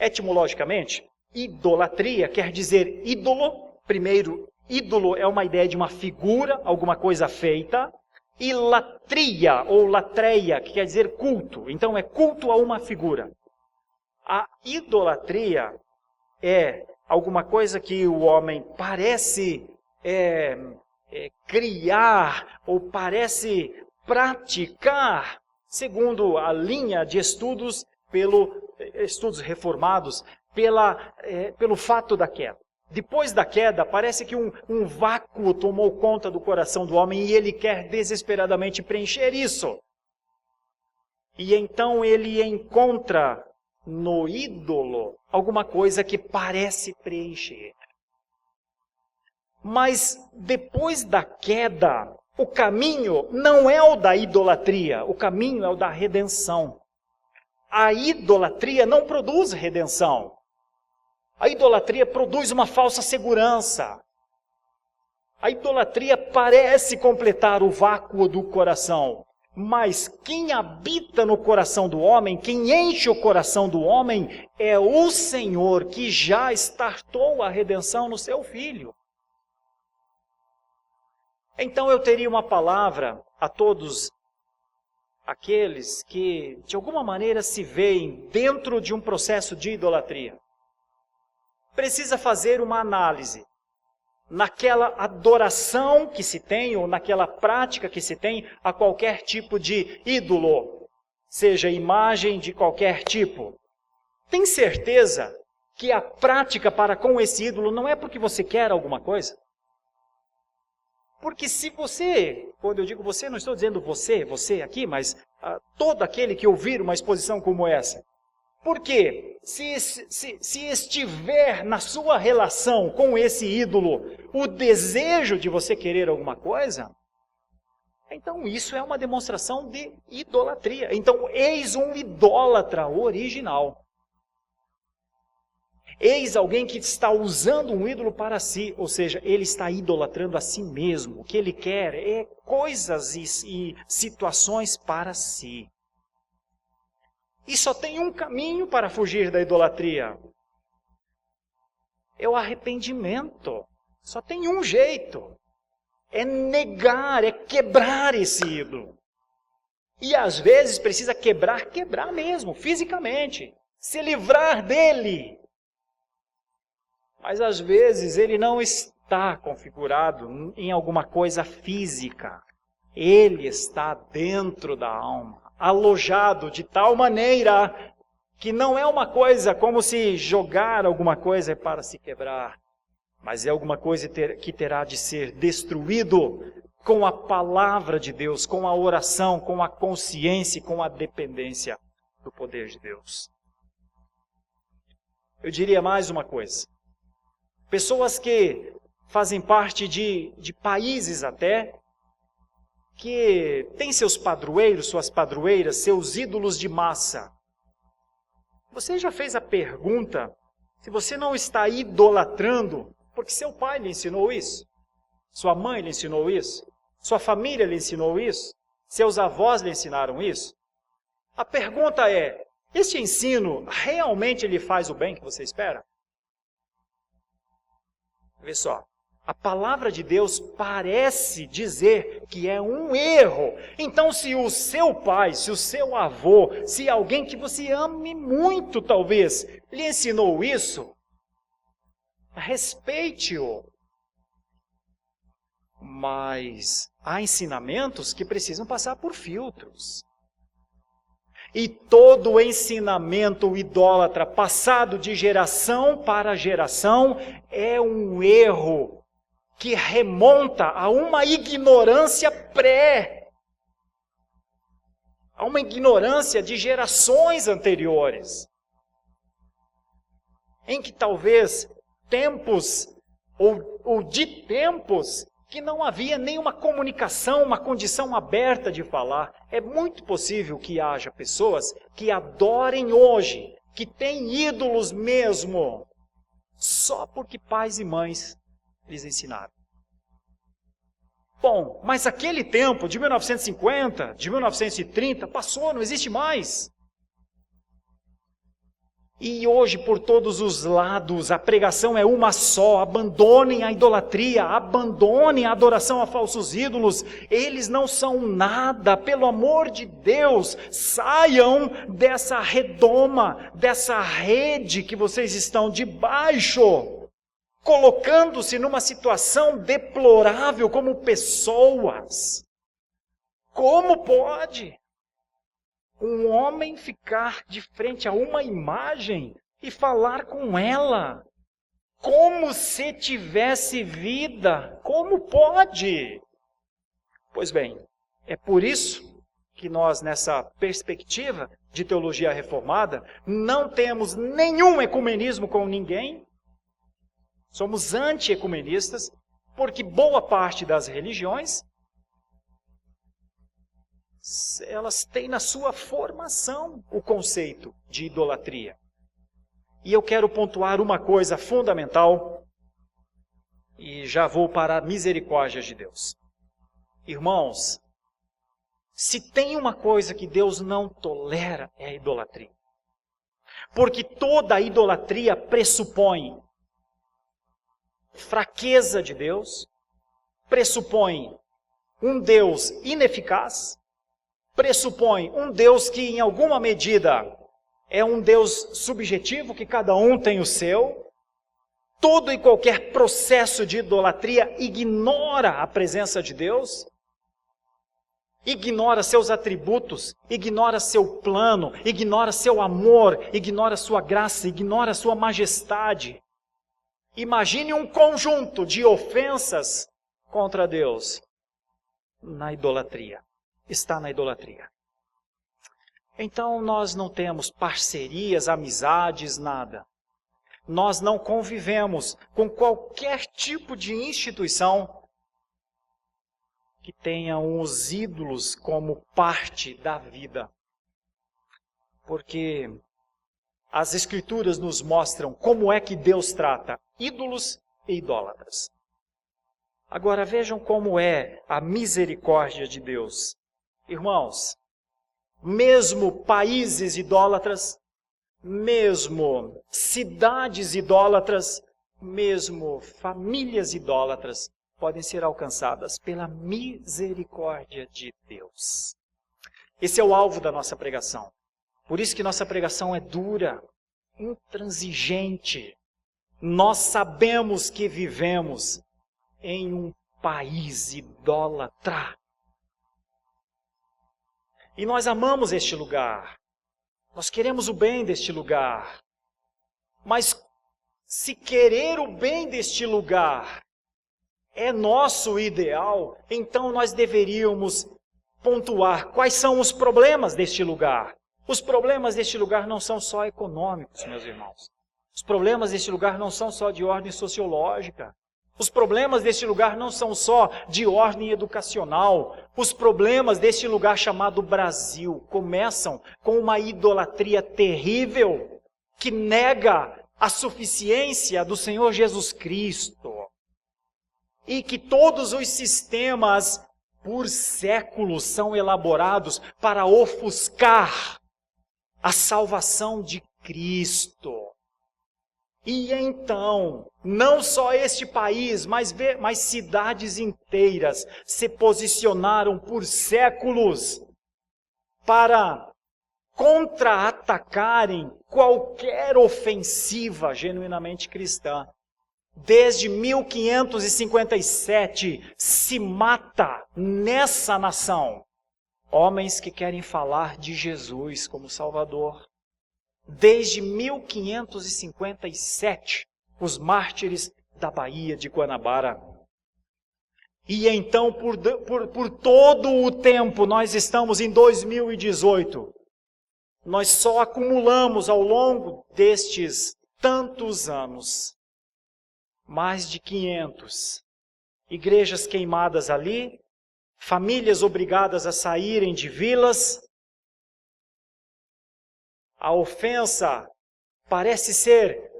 Etimologicamente, idolatria quer dizer ídolo. Primeiro, ídolo é uma ideia de uma figura, alguma coisa feita. E latria ou latreia, que quer dizer culto. Então é culto a uma figura. A idolatria é alguma coisa que o homem parece criar ou parece praticar, segundo a linha de estudos, estudos reformados, pelo fato da queda. Depois da queda, parece que um vácuo tomou conta do coração do homem e ele quer desesperadamente preencher isso. E então ele encontra no ídolo alguma coisa que parece preencher. Mas depois da queda, o caminho não é o da idolatria, o caminho é o da redenção. A idolatria não produz redenção. A idolatria produz uma falsa segurança. A idolatria parece completar o vácuo do coração. Mas quem habita no coração do homem, quem enche o coração do homem, é o Senhor que já startou a redenção no seu Filho. Então eu teria uma palavra a todos aqueles que, de alguma maneira, se veem dentro de um processo de idolatria. Precisa fazer uma análise naquela adoração que se tem, ou naquela prática que se tem a qualquer tipo de ídolo, seja imagem de qualquer tipo. Tem certeza que a prática para com esse ídolo não é porque você quer alguma coisa? Porque se você, quando eu digo você, não estou dizendo você aqui, mas todo aquele que ouvir uma exposição como essa. Porque se estiver na sua relação com esse ídolo o desejo de você querer alguma coisa, então isso é uma demonstração de idolatria. Então eis um idólatra original. Eis alguém que está usando um ídolo para si, ou seja, ele está idolatrando a si mesmo. O que ele quer é coisas e situações para si. E só tem um caminho para fugir da idolatria. É o arrependimento. Só tem um jeito. É negar, é quebrar esse ídolo. E às vezes precisa quebrar mesmo, fisicamente. Se livrar dele. Mas às vezes ele não está configurado em alguma coisa física. Ele está dentro da alma, alojado de tal maneira que não é uma coisa como se jogar alguma coisa para se quebrar, mas é alguma coisa que terá de ser destruído com a palavra de Deus, com a oração, com a consciência, com a dependência do poder de Deus. Eu diria mais uma coisa. Pessoas que fazem parte de países até, que tem seus padroeiros, suas padroeiras, seus ídolos de massa. Você já fez a pergunta se você não está idolatrando porque seu pai lhe ensinou isso? Sua mãe lhe ensinou isso? Sua família lhe ensinou isso? Seus avós lhe ensinaram isso? A pergunta é, este ensino realmente lhe faz o bem que você espera? Vê só, a palavra de Deus parece dizer que é um erro. Então, se o seu pai, se o seu avô, se alguém que você ame muito, talvez, lhe ensinou isso, respeite-o. Mas há ensinamentos que precisam passar por filtros. E todo ensinamento idólatra passado de geração para geração é um erro que remonta a uma ignorância a uma ignorância de gerações anteriores, em que talvez tempos ou de tempos que não havia nenhuma comunicação, uma condição aberta de falar. É muito possível que haja pessoas que adorem hoje, que têm ídolos mesmo, só porque pais e mães lhes ensinaram. Bom, mas aquele tempo de 1950, de 1930, passou, não existe mais. E hoje, por todos os lados, a pregação é uma só: abandonem a idolatria, abandonem a adoração a falsos ídolos, eles não são nada, pelo amor de Deus, saiam dessa redoma, dessa rede que vocês estão debaixo, colocando-se numa situação deplorável como pessoas. Como pode um homem ficar de frente a uma imagem e falar com ela como se tivesse vida? Como pode? Pois bem, é por isso que nós, nessa perspectiva de teologia reformada, não temos nenhum ecumenismo com ninguém. Somos anti-ecumenistas, porque boa parte das religiões, elas têm na sua formação o conceito de idolatria. E eu quero pontuar uma coisa fundamental, e já vou para a misericórdia de Deus. Irmãos, se tem uma coisa que Deus não tolera, é a idolatria. Porque toda idolatria pressupõe fraqueza de Deus, pressupõe um Deus ineficaz, pressupõe um Deus que, em alguma medida, é um Deus subjetivo, que cada um tem o seu. Todo e qualquer processo de idolatria ignora a presença de Deus, ignora seus atributos, ignora seu plano, ignora seu amor, ignora sua graça, ignora sua majestade. Imagine um conjunto de ofensas contra Deus na idolatria. Está na idolatria. Então nós não temos parcerias, amizades, nada. Nós não convivemos com qualquer tipo de instituição que tenha os ídolos como parte da vida. Porque as Escrituras nos mostram como é que Deus trata ídolos e idólatras. Agora vejam como é a misericórdia de Deus. Irmãos, mesmo países idólatras, mesmo cidades idólatras, mesmo famílias idólatras, podem ser alcançadas pela misericórdia de Deus. Esse é o alvo da nossa pregação. Por isso que nossa pregação é dura, intransigente. Nós sabemos que vivemos em um país idólatra. E nós amamos este lugar. Nós queremos o bem deste lugar. Mas se querer o bem deste lugar é nosso ideal, então nós deveríamos pontuar quais são os problemas deste lugar. Os problemas deste lugar não são só econômicos, meus irmãos. Os problemas deste lugar não são só de ordem sociológica. Os problemas deste lugar não são só de ordem educacional. Os problemas deste lugar chamado Brasil começam com uma idolatria terrível que nega a suficiência do Senhor Jesus Cristo. E que todos os sistemas por séculos são elaborados para ofuscar a salvação de Cristo. E então, não só este país, mas cidades inteiras se posicionaram por séculos para contra-atacarem qualquer ofensiva genuinamente cristã. Desde 1557 se mata nessa nação homens que querem falar de Jesus como Salvador. Desde 1557, os mártires da Baía de Guanabara. E então, por todo o tempo, nós estamos em 2018. Nós só acumulamos ao longo destes tantos anos mais de 500 igrejas queimadas ali, famílias obrigadas a saírem de vilas. A ofensa parece ser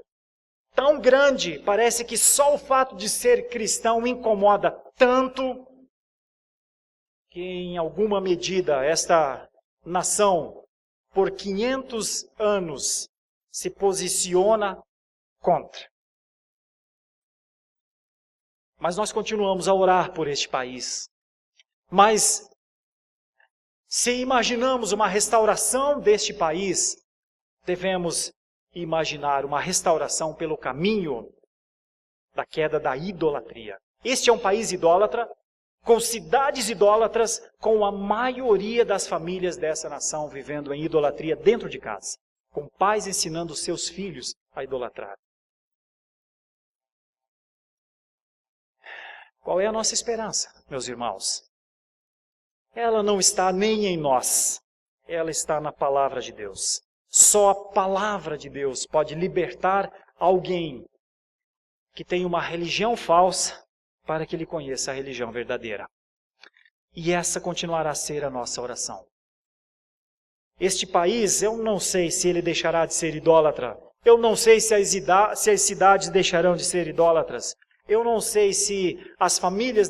tão grande, parece que só o fato de ser cristão incomoda tanto que, em alguma medida, esta nação, por 500 anos, se posiciona contra. Mas nós continuamos a orar por este país. Mas, se imaginamos uma restauração deste país, devemos imaginar uma restauração pelo caminho da queda da idolatria. Este é um país idólatra, com cidades idólatras, com a maioria das famílias dessa nação vivendo em idolatria dentro de casa, com pais ensinando seus filhos a idolatrar. Qual é a nossa esperança, meus irmãos? Ela não está nem em nós, ela está na palavra de Deus. Só a palavra de Deus pode libertar alguém que tem uma religião falsa para que ele conheça a religião verdadeira. E essa continuará a ser a nossa oração. Este país, eu não sei se ele deixará de ser idólatra. Eu não sei se as cidades deixarão de ser idólatras. Eu não sei se as famílias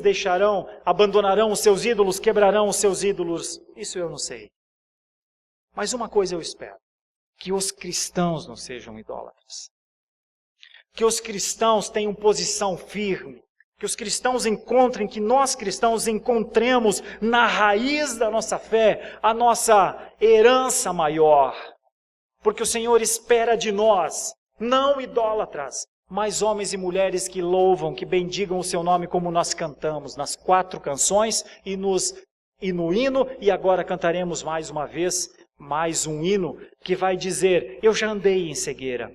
abandonarão os seus ídolos, quebrarão os seus ídolos. Isso eu não sei. Mas uma coisa eu espero. Que os cristãos não sejam idólatras. Que os cristãos tenham posição firme. Que os cristãos encontrem, que nós cristãos encontremos na raiz da nossa fé a nossa herança maior. Porque o Senhor espera de nós, não idólatras, mas homens e mulheres que louvam, que bendigam o seu nome como nós cantamos nas 4 canções e no hino, e agora cantaremos mais uma vez, mais um hino que vai dizer: eu já andei em cegueira,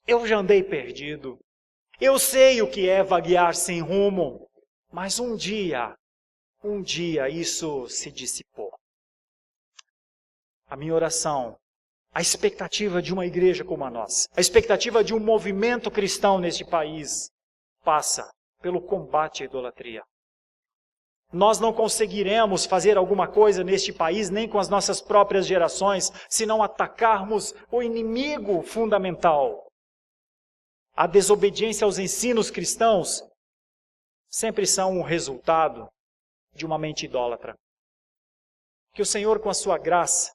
eu já andei perdido, eu sei o que é vaguear sem rumo, mas um dia isso se dissipou. A minha oração, a expectativa de uma igreja como a nossa, a expectativa de um movimento cristão neste país, passa pelo combate à idolatria. Nós não conseguiremos fazer alguma coisa neste país, nem com as nossas próprias gerações, se não atacarmos o inimigo fundamental. A desobediência aos ensinos cristãos sempre são um resultado de uma mente idólatra. Que o Senhor, com a sua graça,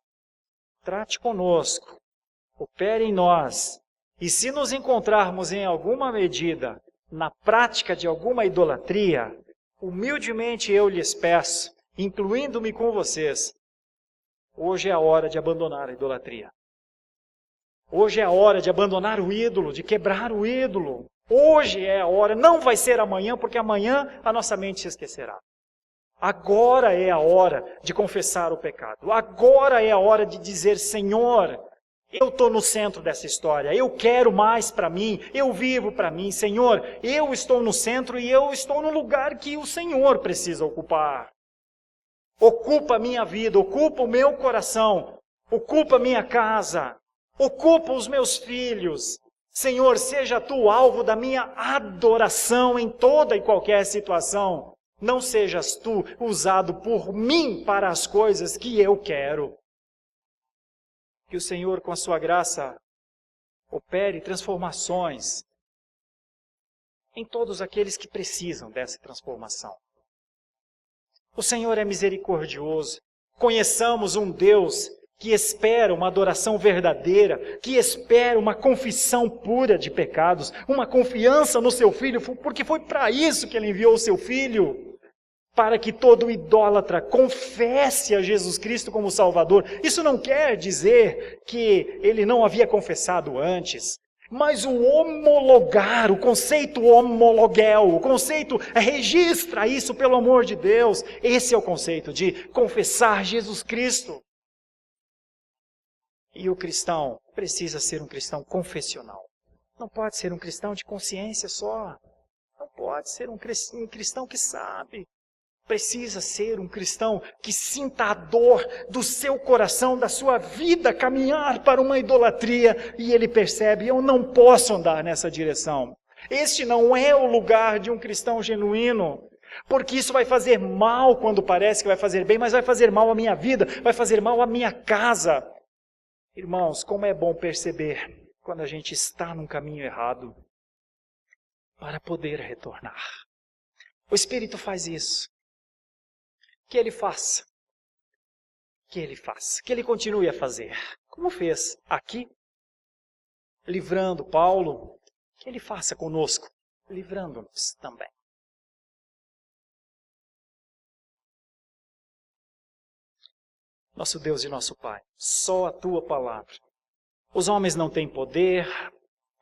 trate conosco, opere em nós, e se nos encontrarmos em alguma medida na prática de alguma idolatria, humildemente eu lhes peço, incluindo-me com vocês, hoje é a hora de abandonar a idolatria. Hoje é a hora de abandonar o ídolo, de quebrar o ídolo. Hoje é a hora, não vai ser amanhã, porque amanhã a nossa mente se esquecerá. Agora é a hora de confessar o pecado. Agora é a hora de dizer: Senhor, eu estou no centro dessa história. Eu quero mais para mim. Eu vivo para mim. Senhor, eu estou no centro e eu estou no lugar que o Senhor precisa ocupar. Ocupa a minha vida, ocupa o meu coração, ocupa a minha casa, ocupa os meus filhos. Senhor, seja Tu o alvo da minha adoração em toda e qualquer situação. Não sejas Tu usado por mim para as coisas que eu quero. Que o Senhor, com a Sua graça, opere transformações em todos aqueles que precisam dessa transformação. O Senhor é misericordioso. Conheçamos um Deus que espera uma adoração verdadeira, que espera uma confissão pura de pecados, uma confiança no seu Filho, porque foi para isso que Ele enviou o seu Filho, para que todo idólatra confesse a Jesus Cristo como Salvador. Isso não quer dizer que ele não havia confessado antes, mas o homologar, o conceito homologuel, o conceito registra isso pelo amor de Deus. Esse é o conceito de confessar Jesus Cristo. E o cristão precisa ser um cristão confessional. Não pode ser um cristão de consciência só. Não pode ser um cristão que sabe. Precisa ser um cristão que sinta a dor do seu coração, da sua vida, caminhar para uma idolatria. E ele percebe, eu não posso andar nessa direção. Este não é o lugar de um cristão genuíno. Porque isso vai fazer mal quando parece que vai fazer bem, mas vai fazer mal à minha vida, vai fazer mal à minha casa. Irmãos, como é bom perceber quando a gente está num caminho errado para poder retornar. O Espírito faz isso. Que Ele faça. Que Ele faça. Que Ele continue a fazer. Como fez aqui, livrando Paulo, que Ele faça conosco, livrando-nos também. Nosso Deus e nosso Pai, só a Tua palavra. Os homens não têm poder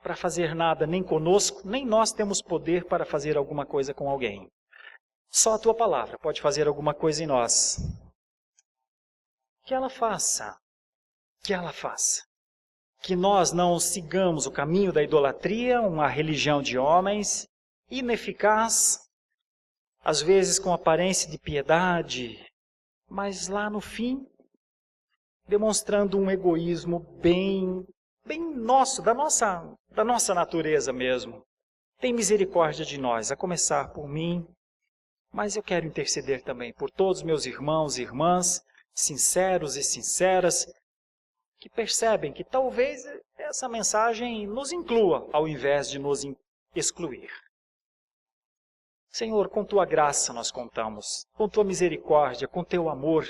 para fazer nada nem conosco, nem nós temos poder para fazer alguma coisa com alguém. Só a Tua palavra pode fazer alguma coisa em nós. Que ela faça. Que ela faça. Que nós não sigamos o caminho da idolatria, uma religião de homens, ineficaz, às vezes com aparência de piedade, mas lá no fim, demonstrando um egoísmo bem nosso, da nossa natureza mesmo. Tem misericórdia de nós, a começar por mim, mas eu quero interceder também por todos meus irmãos e irmãs, sinceros e sinceras, que percebem que talvez essa mensagem nos inclua, ao invés de nos excluir. Senhor, com Tua graça nós contamos, com Tua misericórdia, com Teu amor,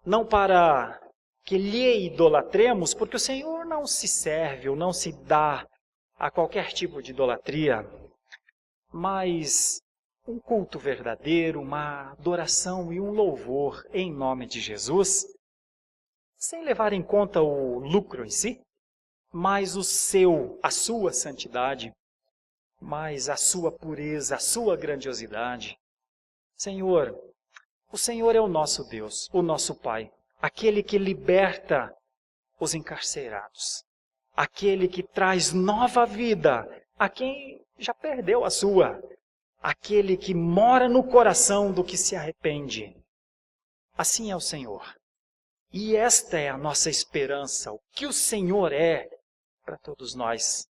não para que lhe idolatremos, porque o Senhor não se serve ou não se dá a qualquer tipo de idolatria, mas um culto verdadeiro, uma adoração e um louvor em nome de Jesus, sem levar em conta o lucro em si, mas a sua santidade, mas a sua pureza, a sua grandiosidade. Senhor, o Senhor é o nosso Deus, o nosso Pai, aquele que liberta os encarcerados, aquele que traz nova vida a quem já perdeu a sua, aquele que mora no coração do que se arrepende. Assim é o Senhor. E esta é a nossa esperança, o que o Senhor é para todos nós.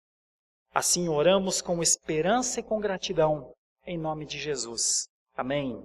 Assim oramos com esperança e com gratidão, em nome de Jesus. Amém.